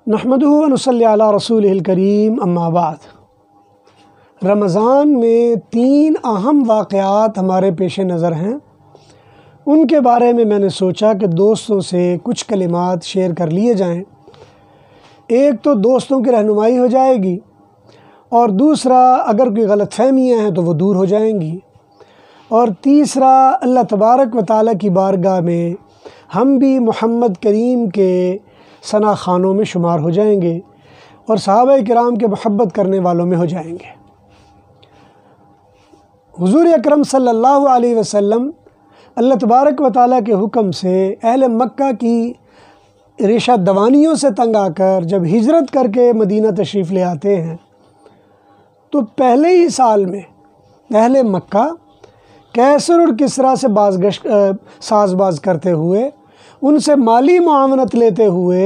نحمدہ و نصلی علی رسولہ الکریم اما بعد۔ رمضان میں 3 اہم واقعات ہمارے پیش نظر ہیں، ان کے بارے میں نے سوچا کہ دوستوں سے کچھ کلمات شیئر کر لیے جائیں۔ ایک تو دوستوں کی رہنمائی ہو جائے گی، اور دوسرا اگر کوئی غلط فہمیاں ہیں تو وہ دور ہو جائیں گی، اور تیسرا اللہ تبارک و تعالیٰ کی بارگاہ میں ہم بھی محمد کریم کے ثنا خوانوں میں شمار ہو جائیں گے اور صحابہ کرام کے محبت کرنے والوں میں ہو جائیں گے۔ حضور اکرم صلی اللہ علیہ وسلم اللہ تبارک و تعالیٰ کے حکم سے اہل مکہ کی ریشہ دوانیوں سے تنگ آ کر جب ہجرت کر کے مدینہ تشریف لے آتے ہیں تو پہلے ہی سال میں اہل مکہ کیسر اور کسریٰ سے ساز باز کرتے ہوئے، ان سے مالی معاونت لیتے ہوئے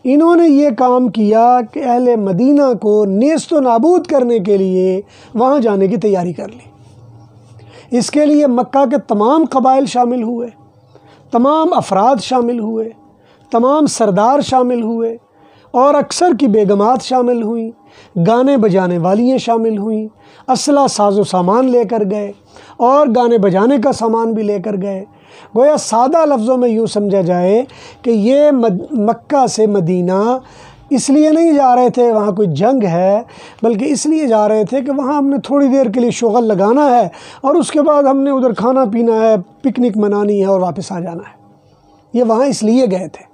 انہوں نے یہ کام کیا کہ اہل مدینہ کو نیست و نابود کرنے کے لیے وہاں جانے کی تیاری کر لی۔ اس کے لیے مکہ کے تمام قبائل شامل ہوئے، تمام افراد شامل ہوئے، تمام سردار شامل ہوئے، اور اکثر کی بیگمات شامل ہوئیں، گانے بجانے والیاں شامل ہوئیں، اسلحہ ساز و سامان لے کر گئے اور گانے بجانے کا سامان بھی لے کر گئے۔ گویا سادہ لفظوں میں یوں سمجھا جائے کہ یہ مکہ سے مدینہ اس لیے نہیں جا رہے تھے وہاں کوئی جنگ ہے، بلکہ اس لیے جا رہے تھے کہ وہاں ہم نے تھوڑی دیر کے لیے شغل لگانا ہے اور اس کے بعد ہم نے ادھر کھانا پینا ہے، پکنک منانی ہے اور واپس آ جانا ہے۔ یہ وہاں اس لیے گئے تھے،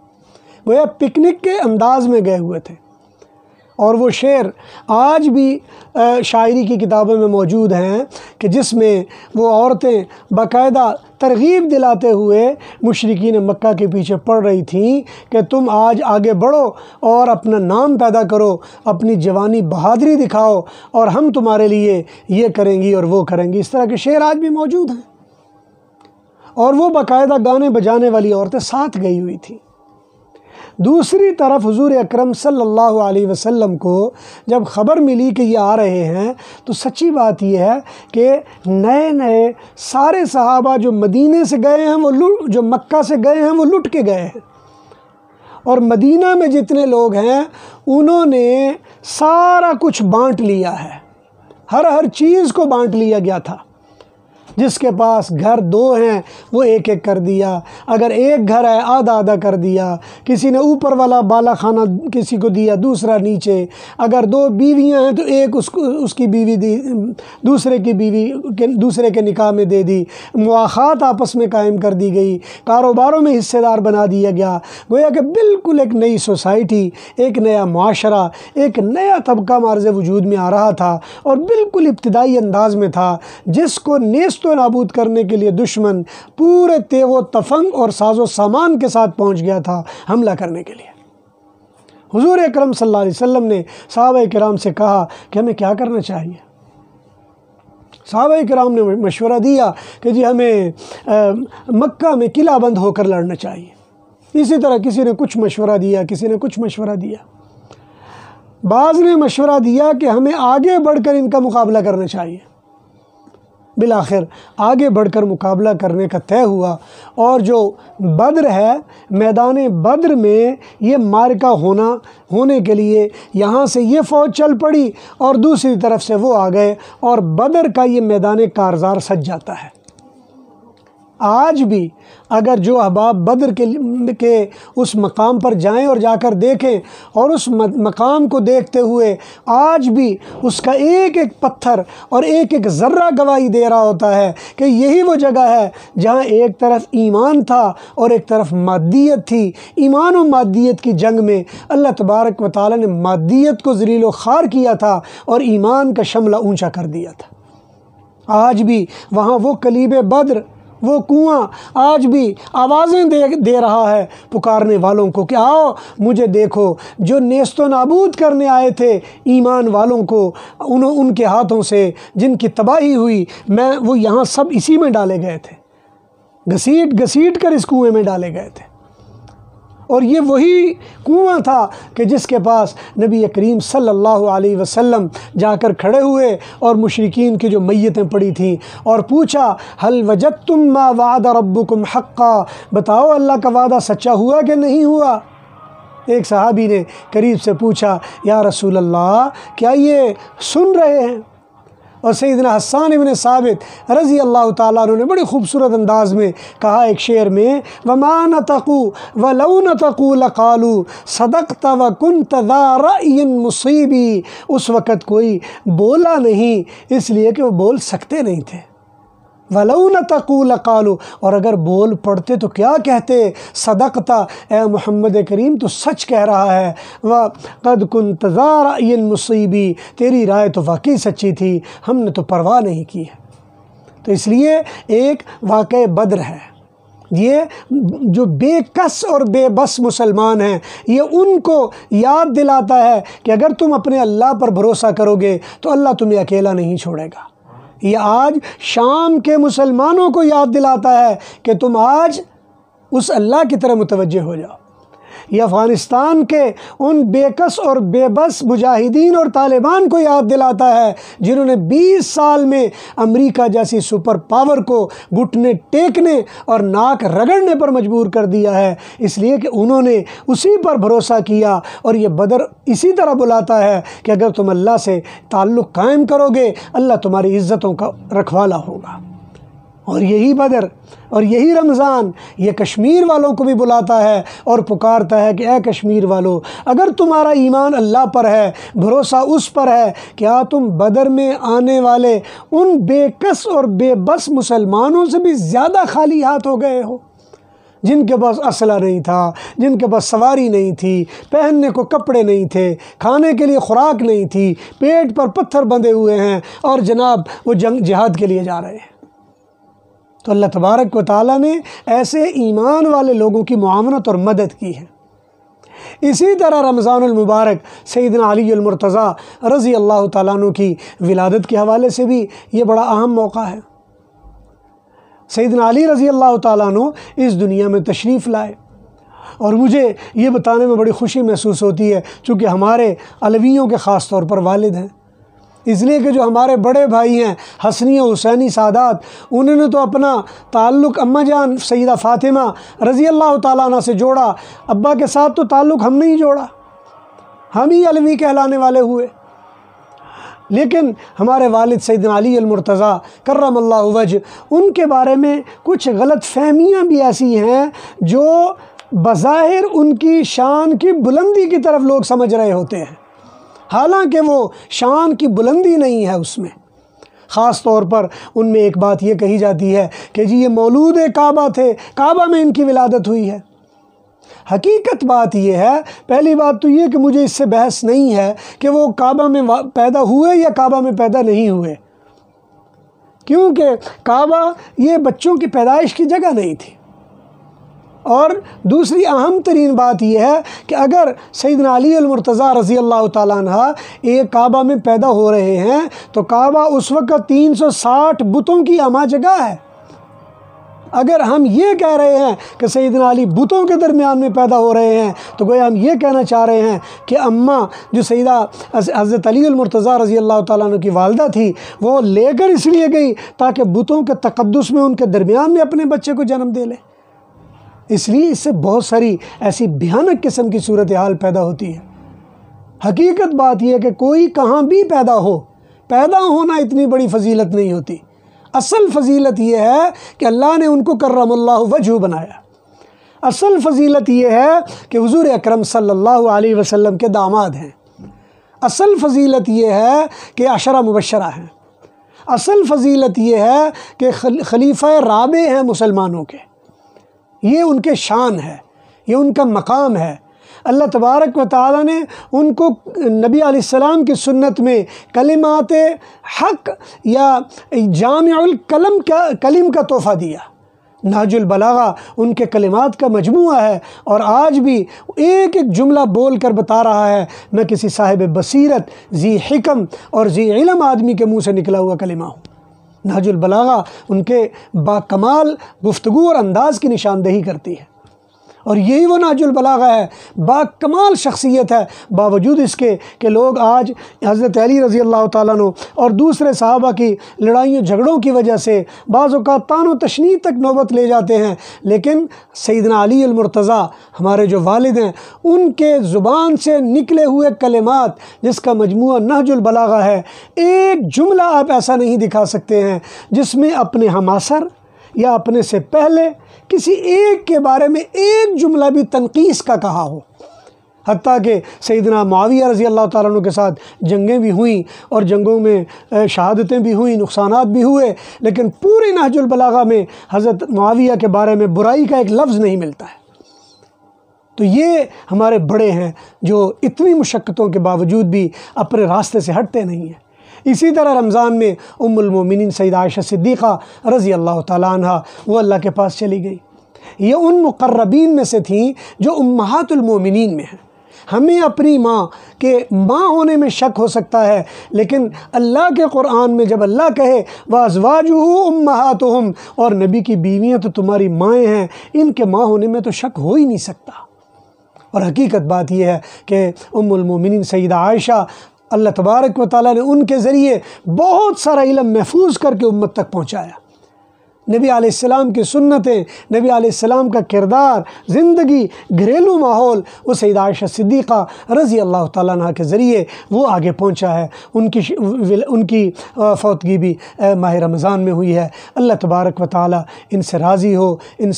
گویا پکنک کے انداز میں گئے ہوئے تھے۔ اور وہ شعر آج بھی شاعری کی کتابوں میں موجود ہیں کہ جس میں وہ عورتیں باقاعدہ ترغیب دلاتے ہوئے مشرکین مکہ کے پیچھے پڑ رہی تھیں کہ تم آج آگے بڑھو اور اپنا نام پیدا کرو، اپنی جوانی بہادری دکھاؤ، اور ہم تمہارے لیے یہ کریں گی اور وہ کریں گی۔ اس طرح کے شعر آج بھی موجود ہیں، اور وہ باقاعدہ گانے بجانے والی عورتیں ساتھ گئی ہوئی تھیں۔ دوسری طرف حضور اکرم صلی اللہ علیہ وسلم کو جب خبر ملی کہ یہ آ رہے ہیں تو سچی بات یہ ہے کہ نئے سارے صحابہ جو مدینے سے گئے ہیں جو مکہ سے گئے ہیں وہ لٹ کے گئے ہیں، اور مدینہ میں جتنے لوگ ہیں انہوں نے سارا کچھ بانٹ لیا ہے، ہر چیز کو بانٹ لیا گیا تھا۔ جس کے پاس گھر 2 ہیں وہ ایک کر دیا، اگر ایک گھر ہے آدھا کر دیا، کسی نے اوپر والا بالا خانہ کسی کو دیا، دوسرا نیچے، اگر 2 بیویاں ہیں تو ایک اس کی بیوی دی، دوسرے کی بیوی دوسرے کے نکاح میں دے دی، مواخات آپس میں قائم کر دی گئی، کاروباروں میں حصے دار بنا دیا گیا۔ گویا کہ بالکل ایک نئی سوسائٹی، ایک نیا معاشرہ، ایک نیا طبقہ معرض وجود میں آ رہا تھا، اور بالکل ابتدائی انداز میں تھا، جس کو نیست و نابود کرنے کے لیے دشمن پورے تیغ و تفنگ اور ساز و سامان کے ساتھ پہنچ گیا تھا حملہ کرنے کے لیے۔ حضور اکرم صلی اللہ علیہ وسلم نے صحابہ کرام سے کہا کہ ہمیں کیا کرنا چاہیے۔ صحابہ کرام نے مشورہ دیا کہ جی ہمیں مکہ میں قلعہ بند ہو کر لڑنا چاہیے۔ اسی طرح کسی نے کچھ مشورہ دیا، کسی نے کچھ مشورہ دیا، بعض نے مشورہ دیا کہ ہمیں آگے بڑھ کر ان کا مقابلہ کرنا چاہیے۔ بالآخر آگے بڑھ کر مقابلہ کرنے کا طے ہوا، اور جو بدر ہے، میدان بدر میں یہ معرکہ ہونے کے لیے یہاں سے یہ فوج چل پڑی اور دوسری طرف سے وہ آ گئے، اور بدر کا یہ میدان کارزار سج جاتا ہے۔ آج بھی اگر جو احباب بدر کے اس مقام پر جائیں اور جا کر دیکھیں، اور اس مقام کو دیکھتے ہوئے آج بھی اس کا ایک پتھر اور ایک ذرہ گواہی دے رہا ہوتا ہے کہ یہی وہ جگہ ہے جہاں ایک طرف ایمان تھا اور ایک طرف مادیت تھی۔ ایمان و مادیت کی جنگ میں اللہ تبارک و تعالیٰ نے مادیت کو ذلیل و خوار کیا تھا اور ایمان کا شملہ اونچا کر دیا تھا۔ آج بھی وہاں وہ کلیب بدر، وہ کنواں آج بھی آوازیں دے رہا ہے پکارنے والوں کو کہ آؤ مجھے دیکھو۔ جو نیست و نابود کرنے آئے تھے ایمان والوں کو، ان کے ہاتھوں سے جن کی تباہی ہوئی، وہ یہاں سب اسی میں ڈالے گئے تھے، گھسیٹ کر اس کنویں میں ڈالے گئے تھے۔ اور یہ وہی کنواں تھا کہ جس کے پاس نبی کریم صلی اللہ علیہ وسلم جا کر کھڑے ہوئے اور مشرکین کی جو میتیں پڑی تھیں اور پوچھا هل وجدتم ما وعد ربکم حقا، بتاؤ اللہ کا وعدہ سچا ہوا کہ نہیں ہوا؟ ایک صحابی نے قریب سے پوچھا یا رسول اللہ کیا یہ سن رہے ہیں؟ اور سیدنا حسان ابن ثابت رضی اللہ تعالیٰ عنہ نے بڑی خوبصورت انداز میں کہا ایک شعر میں وَمَا نَتَقُوا وَلَوْ نَتَقُوا لَقَالُوا صَدَقْتَ وَكُنْتَ ذَا رَأْيٍ مُصِيبٍ۔ اس وقت کوئی بولا نہیں اس لیے کہ وہ بول سکتے نہیں تھے۔ وَلَوْ نَتَقُوا لَقَالُوا، اور اگر بول پڑتے تو کیا کہتے؟ صدقت، اے محمد کریم تو سچ کہہ رہا ہے، وَقَدْ كُنْتَ ذَا رَأْيٍ مُصِيبٍ، تیری رائے تو واقعی سچی تھی، ہم نے تو پرواہ نہیں کی ہے۔ تو اس لیے ایک واقعہ بدر ہے، یہ جو بے کس اور بے بس مسلمان ہیں یہ ان کو یاد دلاتا ہے کہ اگر تم اپنے اللہ پر بھروسہ کرو گے تو اللہ تمہیں اکیلا نہیں چھوڑے گا۔ یہ آج شام کے مسلمانوں کو یاد دلاتا ہے کہ تم آج اس اللہ کی طرف متوجہ ہو جاؤ۔ یہ افغانستان کے ان بے کس اور بے بس مجاہدین اور طالبان کو یاد دلاتا ہے جنہوں نے 20 سال میں امریکہ جیسی سپر پاور کو گھٹنے ٹیکنے اور ناک رگڑنے پر مجبور کر دیا ہے، اس لیے کہ انہوں نے اسی پر بھروسہ کیا۔ اور یہ بدر اسی طرح بلاتا ہے کہ اگر تم اللہ سے تعلق قائم کرو گے اللہ تمہاری عزتوں کا رکھوالا ہوگا۔ اور یہی بدر اور یہی رمضان یہ کشمیر والوں کو بھی بلاتا ہے اور پکارتا ہے کہ اے کشمیر والو، اگر تمہارا ایمان اللہ پر ہے، بھروسہ اس پر ہے، کیا تم بدر میں آنے والے ان بے کس اور بے بس مسلمانوں سے بھی زیادہ خالی ہاتھ ہو گئے ہو، جن کے پاس اسلحہ نہیں تھا، جن کے پاس سواری نہیں تھی، پہننے کو کپڑے نہیں تھے، کھانے کے لیے خوراک نہیں تھی، پیٹ پر پتھر بندھے ہوئے ہیں اور جناب وہ جہاد کے لیے جا رہے ہیں؟ تو اللہ تبارک و تعالیٰ نے ایسے ایمان والے لوگوں کی معاونت اور مدد کی ہے۔ اسی طرح رمضان المبارک سیدنا علی المرتضیٰ رضی اللہ تعالیٰ عنہ کی ولادت کے حوالے سے بھی یہ بڑا اہم موقع ہے۔ سیدنا علی رضی اللہ تعالیٰ عنہ اس دنیا میں تشریف لائے، اور مجھے یہ بتانے میں بڑی خوشی محسوس ہوتی ہے چونکہ ہمارے علویوں کے خاص طور پر والد ہیں، اس لیے کہ جو ہمارے بڑے بھائی ہیں حسنی و حسینی سادات، انہوں نے تو اپنا تعلق اماں جان سیدہ فاطمہ رضی اللہ تعالیٰ عنہ سے جوڑا، ابا کے ساتھ تو تعلق ہم نے ہی جوڑا، ہم ہی علوی کہلانے والے ہوئے۔ لیکن ہمارے والد سیدنا علی المرتضیٰ کرم اللہ وجہ، ان کے بارے میں کچھ غلط فہمیاں بھی ایسی ہیں جو بظاہر ان کی شان کی بلندی کی طرف لوگ سمجھ رہے ہوتے ہیں، حالانکہ وہ شان کی بلندی نہیں ہے اس میں۔ خاص طور پر ان میں ایک بات یہ کہی جاتی ہے کہ جی یہ مولود کعبہ تھے، کعبہ میں ان کی ولادت ہوئی ہے۔ حقیقت بات یہ ہے، پہلی بات تو یہ کہ مجھے اس سے بحث نہیں ہے کہ وہ کعبہ میں پیدا ہوئے یا کعبہ میں پیدا نہیں ہوئے، کیونکہ کعبہ یہ بچوں کی پیدائش کی جگہ نہیں تھی۔ اور دوسری اہم ترین بات یہ ہے کہ اگر سیدنا علی المرتضیٰ رضی اللہ تعالیٰ عنہ ایک کعبہ میں پیدا ہو رہے ہیں تو کعبہ اس وقت 360 بتوں کی ہمہ جگہ ہے۔ اگر ہم یہ کہہ رہے ہیں کہ سیدنا علی بتوں کے درمیان میں پیدا ہو رہے ہیں تو گویا ہم یہ کہنا چاہ رہے ہیں کہ اماں جو سیدہ حضرت علی المرتضیٰ رضی اللہ تعالیٰ عنہ کی والدہ تھی وہ لے کر اس لیے گئی تاکہ بتوں کے تقدس میں ان کے درمیان میں اپنے بچے کو جنم دے لے۔ اس لیے اس سے بہت ساری ایسی بھیانک قسم کی صورتحال پیدا ہوتی ہے۔ حقیقت بات یہ ہے کہ کوئی کہاں بھی پیدا ہو، پیدا ہونا اتنی بڑی فضیلت نہیں ہوتی۔ اصل فضیلت یہ ہے کہ اللہ نے ان کو کرم اللہ وجہ بنایا۔ اصل فضیلت یہ ہے کہ حضور اکرم صلی اللہ علیہ وسلم کے داماد ہیں۔ اصل فضیلت یہ ہے کہ عشرہ مبشرہ ہیں۔ اصل فضیلت یہ ہے کہ خلیفہ رابع ہیں مسلمانوں کے، یہ ان کے شان ہے، یہ ان کا مقام ہے۔ اللہ تبارک و تعالیٰ نے ان کو نبی علیہ السلام کی سنت میں کلمات حق یا جامع الکلم کا تحفہ دیا۔ نہج البلاغہ ان کے کلمات کا مجموعہ ہے، اور آج بھی ایک ایک جملہ بول کر بتا رہا ہے میں کسی صاحب بصیرت، ذی حکم اور ذی علم آدمی کے منہ سے نکلا ہوا کلمہ ہوں۔ نہج البلاغہ ان کے با کمال گفتگو اور انداز کی نشاندہی کرتی ہے۔ اور یہی وہ نہج البلاغہ ہے، با کمال شخصیت ہے، باوجود اس کے کہ لوگ آج حضرت علی رضی اللہ تعالیٰ عنہ اور دوسرے صحابہ کی لڑائیوں جھگڑوں کی وجہ سے بعض اوقات طعن و تشنیع تک نوبت لے جاتے ہیں، لیکن سیدنا علی المرتضیٰ ہمارے جو والد ہیں ان کے زبان سے نکلے ہوئے کلمات جس کا مجموعہ نہج البلاغہ ہے، ایک جملہ آپ ایسا نہیں دکھا سکتے ہیں جس میں اپنے ہمعصر یا اپنے سے پہلے کسی ایک کے بارے میں ایک جملہ بھی تنقیص کا کہا ہو۔ حتیٰ کہ سیدنا معاویہ رضی اللہ تعالیٰ عنہ کے ساتھ جنگیں بھی ہوئیں اور جنگوں میں شہادتیں بھی ہوئیں، نقصانات بھی ہوئے، لیکن پورے نہج البلاغہ میں حضرت معاویہ کے بارے میں برائی کا ایک لفظ نہیں ملتا ہے۔ تو یہ ہمارے بڑے ہیں جو اتنی مشقتوں کے باوجود بھی اپنے راستے سے ہٹتے نہیں ہیں۔ اسی طرح رمضان میں ام المومنین سیدہ عائشہ صدیقہ رضی اللہ تعالیٰ عنہ وہ اللہ کے پاس چلی گئی۔ یہ ان مقربین میں سے تھیں جو امہات المومنین میں ہیں۔ ہمیں اپنی ماں کے ماں ہونے میں شک ہو سکتا ہے، لیکن اللہ کے قرآن میں جب اللہ کہے وَأَزْوَاجُهُ أُمَّهَاتُهُمْ اور نبی کی بیویاں تو تمہاری مائیں ہیں، ان کے ماں ہونے میں تو شک ہو ہی نہیں سکتا۔ اور حقیقت بات یہ ہے کہ ام المومنین سیدہ عائشہ اللہ تبارک و تعالیٰ نے ان کے ذریعے بہت سارا علم محفوظ کر کے امت تک پہنچایا۔ نبی علیہ السلام کی سنتیں، نبی علیہ السلام کا کردار، زندگی، گھریلو ماحول، وہ سیدہ عائشہ صدیقہ رضی اللہ تعالیٰ عنہ کے ذریعے وہ آگے پہنچا ہے۔ ان کی فوتگی بھی ماہ رمضان میں ہوئی ہے۔ اللہ تبارک و تعالیٰ ان سے راضی ہو، ان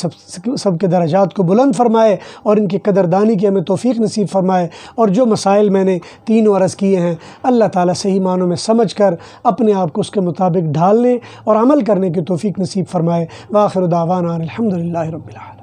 سب کے درجات کو بلند فرمائے اور ان کی قدردانی کی ہمیں توفیق نصیب فرمائے۔ اور جو مسائل میں نے تینوں عرض کیے ہیں اللہ تعالیٰ صحیح معنوں میں سمجھ کر اپنے آپ کو اس کے مطابق ڈھالنے اور عمل کرنے کی توفیق نصیب فرمائے۔ وآخر دعوانا الحمدللہ رب العالمین۔